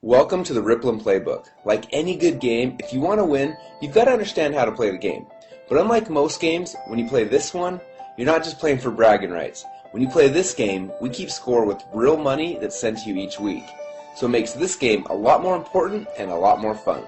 Welcome to the Rippln Playbook. Like any good game, if you want to win, you've got to understand how to play the game. But unlike most games, when you play this one, you're not just playing for bragging rights. When you play this game, we keep score with real money that's sent to you each week. So it makes this game a lot more important and a lot more fun.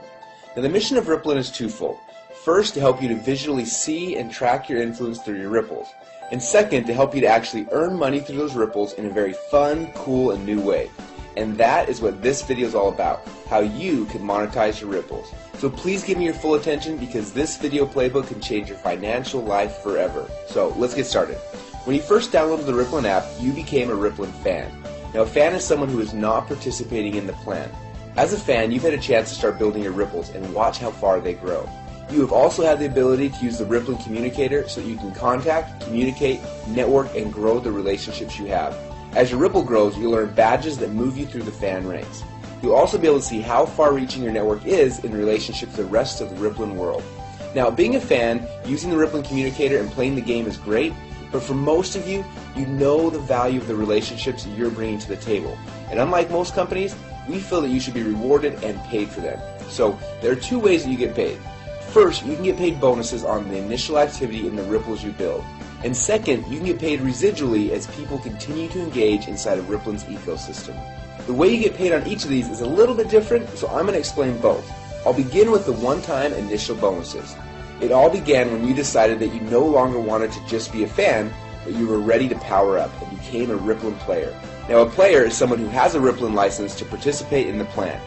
Now the mission of Rippln is twofold. First, to help you to visually see and track your influence through your ripples. And second, to help you to actually earn money through those ripples in a very fun, cool, and new way. And that is what this video is all about, how you can monetize your ripples. So please give me your full attention because this video playbook can change your financial life forever. So let's get started. When you first downloaded the Rippln app, you became a Rippln fan. Now a fan is someone who is not participating in the plan. As a fan, you've had a chance to start building your ripples and watch how far they grow. You have also had the ability to use the Rippln communicator so that you can contact, communicate, network, and grow the relationships you have. As your ripple grows, you'll earn badges that move you through the fan ranks. You'll also be able to see how far-reaching your network is in relationship to the rest of the Rippln world. Now, being a fan, using the Rippln communicator and playing the game is great, but for most of you, you know the value of the relationships you're bringing to the table. And unlike most companies, we feel that you should be rewarded and paid for them. So, there are two ways that you get paid. First, you can get paid bonuses on the initial activity in the ripples you build. And second, you can get paid residually as people continue to engage inside of Rippln's ecosystem. The way you get paid on each of these is a little bit different, so I'm going to explain both. I'll begin with the one-time initial bonuses. It all began when you decided that you no longer wanted to just be a fan, but you were ready to power up and became a Rippln player. Now a player is someone who has a Rippln license to participate in the plan.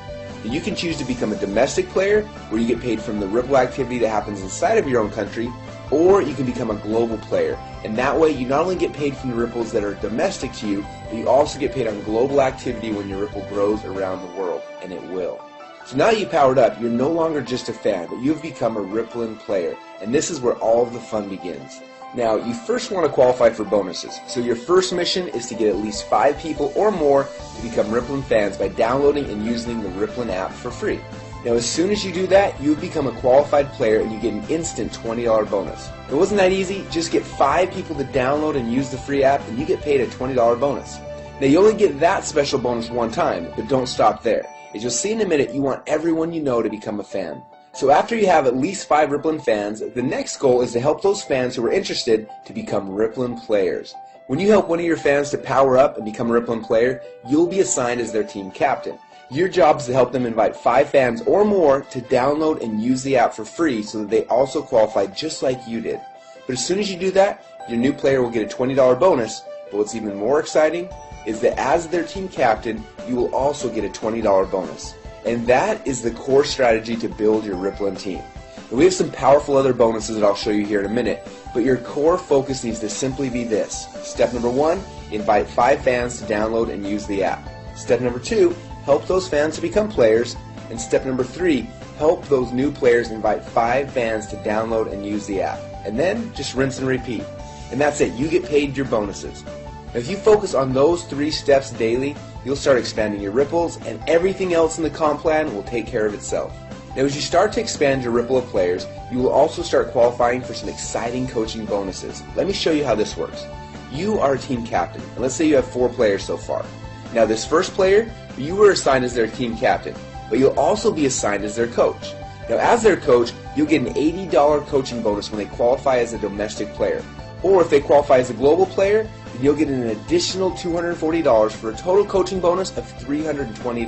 Now, you can choose to become a domestic player, where you get paid from the Ripple activity that happens inside of your own country, or you can become a global player, and that way you not only get paid from the ripples that are domestic to you, but you also get paid on global activity when your ripple grows around the world, and it will. So now that you've powered up, you're no longer just a fan, but you've become a Rippln player, and this is where all of the fun begins. Now, you first want to qualify for bonuses, so your first mission is to get at least 5 people or more to become Rippln fans by downloading and using the Rippln app for free. Now as soon as you do that, you become a qualified player and you get an instant $20 bonus. It wasn't that easy, just get 5 people to download and use the free app and you get paid a $20 bonus. Now you only get that special bonus one time, but don't stop there. As you'll see in a minute, you want everyone you know to become a fan. So after you have at least 5 Rippln fans, the next goal is to help those fans who are interested to become Rippln players. When you help one of your fans to power up and become a Rippln player, you'll be assigned as their team captain. Your job is to help them invite 5 fans or more to download and use the app for free so that they also qualify just like you did. But as soon as you do that, your new player will get a $20 bonus, but what's even more exciting is that as their team captain, you will also get a $20 bonus. And that is the core strategy to build your Rippln team. And we have some powerful other bonuses that I'll show you here in a minute, but your core focus needs to simply be this. Step number 1, invite 5 fans to download and use the app. Step number 2, help those fans to become players. And step number 3, help those new players invite 5 fans to download and use the app. And then just rinse and repeat. And that's it, you get paid your bonuses. Now, if you focus on those 3 steps daily, you'll start expanding your ripples and everything else in the comp plan will take care of itself. Now as you start to expand your ripple of players, you will also start qualifying for some exciting coaching bonuses. Let me show you how this works. You are a team captain, and let's say you have 4 players so far. Now this first player, you were assigned as their team captain, but you'll also be assigned as their coach. Now as their coach, you'll get an $80 coaching bonus when they qualify as a domestic player. Or if they qualify as a global player, then you'll get an additional $240 for a total coaching bonus of $320.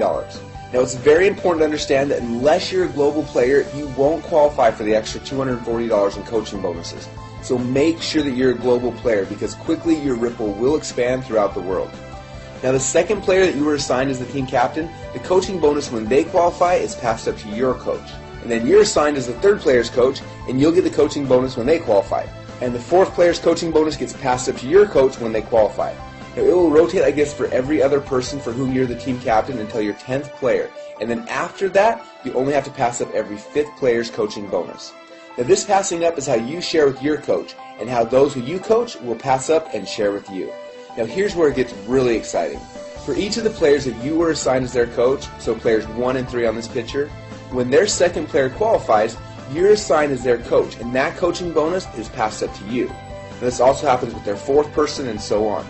Now it's very important to understand that unless you're a global player, you won't qualify for the extra $240 in coaching bonuses. So make sure that you're a global player because quickly your ripple will expand throughout the world. Now the second player that you were assigned as the team captain, the coaching bonus when they qualify is passed up to your coach. And then you're assigned as the third player's coach and you'll get the coaching bonus when they qualify. And the fourth player's coaching bonus gets passed up to your coach when they qualify. Now it will rotate like this for every other person for whom you're the team captain until your 10th player. And then after that, you only have to pass up every 5th player's coaching bonus. Now this passing up is how you share with your coach and how those who you coach will pass up and share with you. Now here's where it gets really exciting. For each of the players that you were assigned as their coach, so players 1 and 3 on this picture, when their second player qualifies, you're assigned as their coach, and that coaching bonus is passed up to you. And this also happens with their 4th person and so on.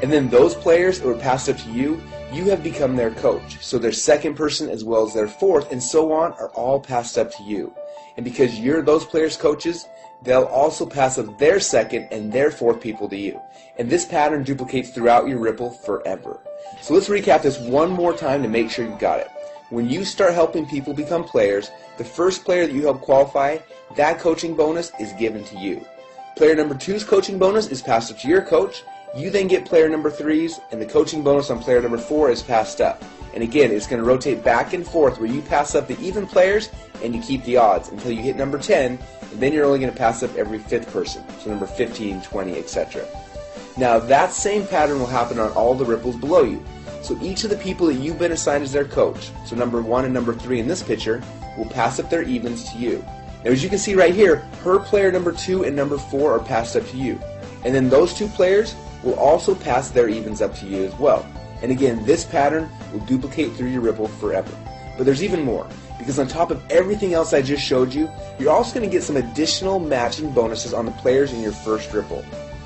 And then those players that were passed up to you, you have become their coach. So their second person as well as their fourth and so on are all passed up to you. And because you're those players' coaches, they'll also pass up their second and their fourth people to you. And this pattern duplicates throughout your Ripple forever. So let's recap this one more time to make sure you got it. When you start helping people become players, the first player that you help qualify, that coaching bonus is given to you. Player number 2's coaching bonus is passed up to your coach. You then get player number 3's, and the coaching bonus on player number 4 is passed up. And again, it's going to rotate back and forth where you pass up the even players and you keep the odds until you hit number 10, and then you're only going to pass up every 5th person, so number 15, 20, etc. Now that same pattern will happen on all the ripples below you. So each of the people that you've been assigned as their coach, so number 1 and number 3 in this picture, will pass up their evens to you. Now as you can see right here, her player number 2 and number 4 are passed up to you. And then those two players will also pass their evens up to you as well. And again, this pattern will duplicate through your Ripple forever. But there's even more, because on top of everything else I just showed you, you're also going to get some additional matching bonuses on the players in your first Ripple.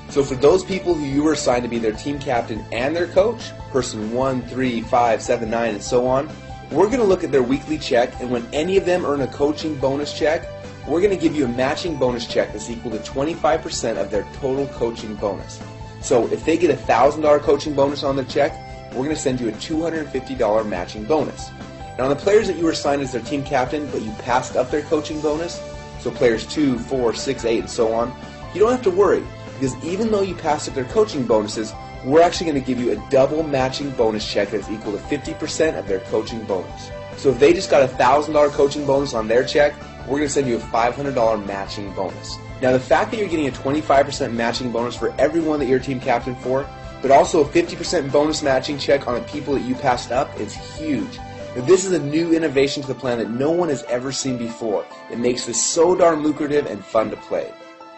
So for those people who you were assigned to be their team captain and their coach, person 1, 3, 5, 7, 9, and so on, we're going to look at their weekly check, and when any of them earn a coaching bonus check, we're going to give you a matching bonus check that's equal to 25% of their total coaching bonus. So if they get a $1,000 coaching bonus on their check, we're going to send you a $250 matching bonus. And on the players that you were assigned as their team captain, but you passed up their coaching bonus, so players 2, 4, 6, 8, and so on, you don't have to worry, because even though you passed up their coaching bonuses, we're actually going to give you a double matching bonus check that's equal to 50% of their coaching bonus. So if they just got a $1,000 coaching bonus on their check, we're going to send you a $500 matching bonus. Now the fact that you're getting a 25% matching bonus for everyone that you're team captain for, but also a 50% bonus matching check on the people that you passed up is huge. Now this is a new innovation to the plan that no one has ever seen before. It makes this so darn lucrative and fun to play.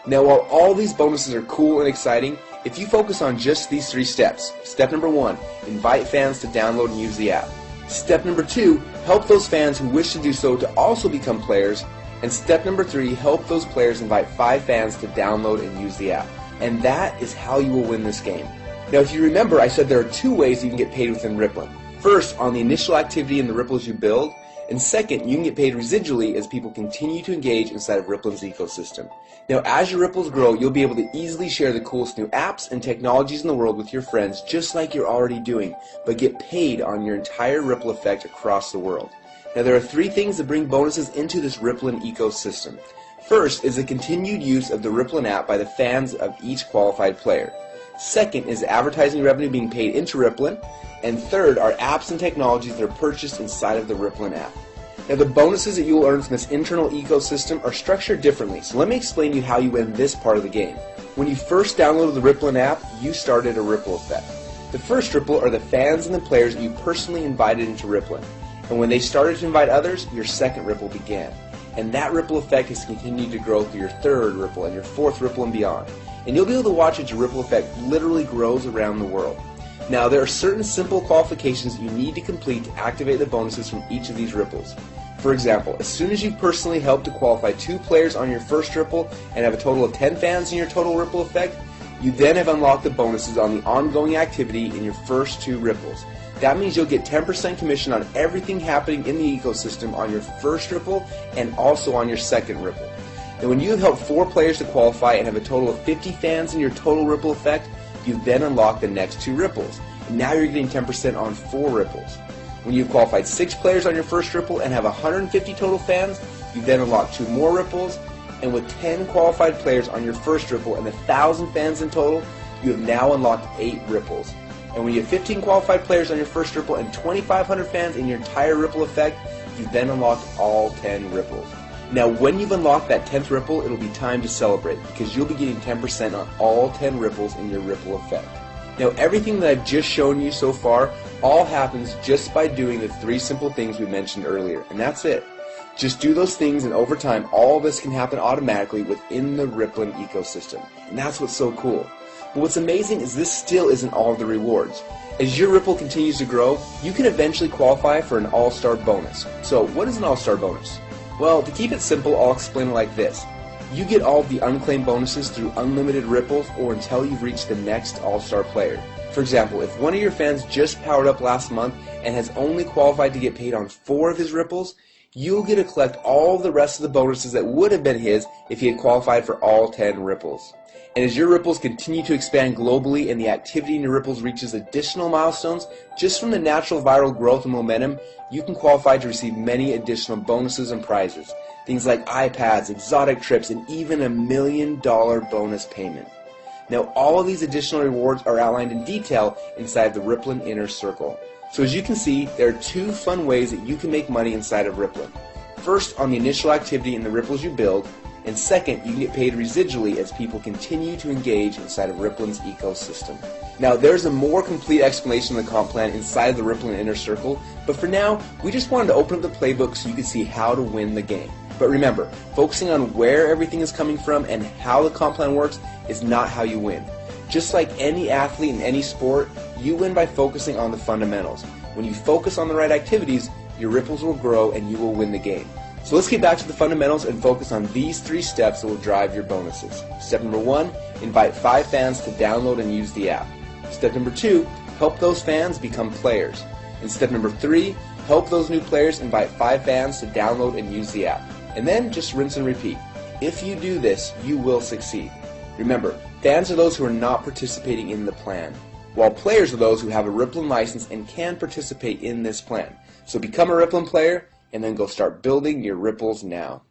Now while all these bonuses are cool and exciting, if you focus on just these 3 steps, step number 1, invite fans to download and use the app. Step number 2, help those fans who wish to do so to also become players. And step number 3, help those players invite 5 fans to download and use the app. And that is how you will win this game. Now if you remember, I said there are 2 ways you can get paid within Rippln. First, on the initial activity in the ripples you build, and second, you can get paid residually as people continue to engage inside of Rippln's ecosystem. Now as your ripples grow, you'll be able to easily share the coolest new apps and technologies in the world with your friends, just like you're already doing, but get paid on your entire ripple effect across the world. Now there are 3 things that bring bonuses into this Rippln ecosystem. First is the continued use of the Rippln app by the fans of each qualified player. Second is advertising revenue being paid into Rippln. And third are apps and technologies that are purchased inside of the Rippln app. Now the bonuses that you will earn from this internal ecosystem are structured differently, so let me explain to you how you win this part of the game. When you first downloaded the Rippln app, you started a ripple effect. The first ripple are the fans and the players that you personally invited into Rippln. And when they started to invite others, your second ripple began. And that ripple effect has continued to grow through your third ripple and your fourth ripple and beyond. And you'll be able to watch as your ripple effect literally grows around the world. Now there are certain simple qualifications that you need to complete to activate the bonuses from each of these ripples. For example, as soon as you personally help to qualify 2 players on your first ripple and have a total of 10 fans in your total ripple effect, you then have unlocked the bonuses on the ongoing activity in your first 2 ripples. That means you'll get 10% commission on everything happening in the ecosystem on your first ripple and also on your second ripple. And when you have helped 4 players to qualify and have a total of 50 fans in your total ripple effect, you then unlock the next 2 ripples. And now you're getting 10% on 4 ripples. When you've qualified 6 players on your first ripple and have 150 total fans, you then unlock 2 more ripples. And with 10 qualified players on your first ripple and 1,000 fans in total, you have now unlocked 8 ripples. And when you have 15 qualified players on your first ripple and 2,500 fans in your entire ripple effect, you then unlocked all 10 ripples. Now when you've unlocked that 10th ripple, it'll be time to celebrate because you'll be getting 10% on all 10 ripples in your ripple effect. Now everything that I've just shown you so far all happens just by doing the 3 simple things we mentioned earlier, and that's it. Just do those things and over time all this can happen automatically within the Rippln ecosystem, and that's what's so cool. But what's amazing is this still isn't all of the rewards. As your Ripple continues to grow, you can eventually qualify for an all-star bonus. So what is an all-star bonus? Well, to keep it simple, I'll explain it like this. You get all of the unclaimed bonuses through unlimited ripples or until you've reached the next all-star player. For example, if one of your fans just powered up last month and has only qualified to get paid on 4 of his ripples, you'll get to collect all the rest of the bonuses that would have been his if he had qualified for all 10 ripples. And as your ripples continue to expand globally and the activity in your ripples reaches additional milestones, just from the natural viral growth and momentum, you can qualify to receive many additional bonuses and prizes. Things like iPads, exotic trips, and even a $1 million bonus payment. Now, all of these additional rewards are outlined in detail inside the Rippln Inner Circle. So as you can see, there are 2 fun ways that you can make money inside of Rippln. First, on the initial activity in the ripples you build, and second, you can get paid residually as people continue to engage inside of Rippln's ecosystem. Now, there's a more complete explanation of the comp plan inside of the Rippln Inner Circle, but for now, we just wanted to open up the playbook so you can see how to win the game. But remember, focusing on where everything is coming from and how the comp plan works is not how you win. Just like any athlete in any sport, you win by focusing on the fundamentals. When you focus on the right activities, your ripples will grow and you will win the game. So let's get back to the fundamentals and focus on these 3 steps that will drive your bonuses. Step number 1, invite 5 fans to download and use the app. Step number 2, help those fans become players. And step number 3, help those new players invite 5 fans to download and use the app. And then just rinse and repeat. If you do this, you will succeed. Remember, fans are those who are not participating in the plan, while players are those who have a Rippln license and can participate in this plan. So become a Rippln player, and then go start building your ripples now.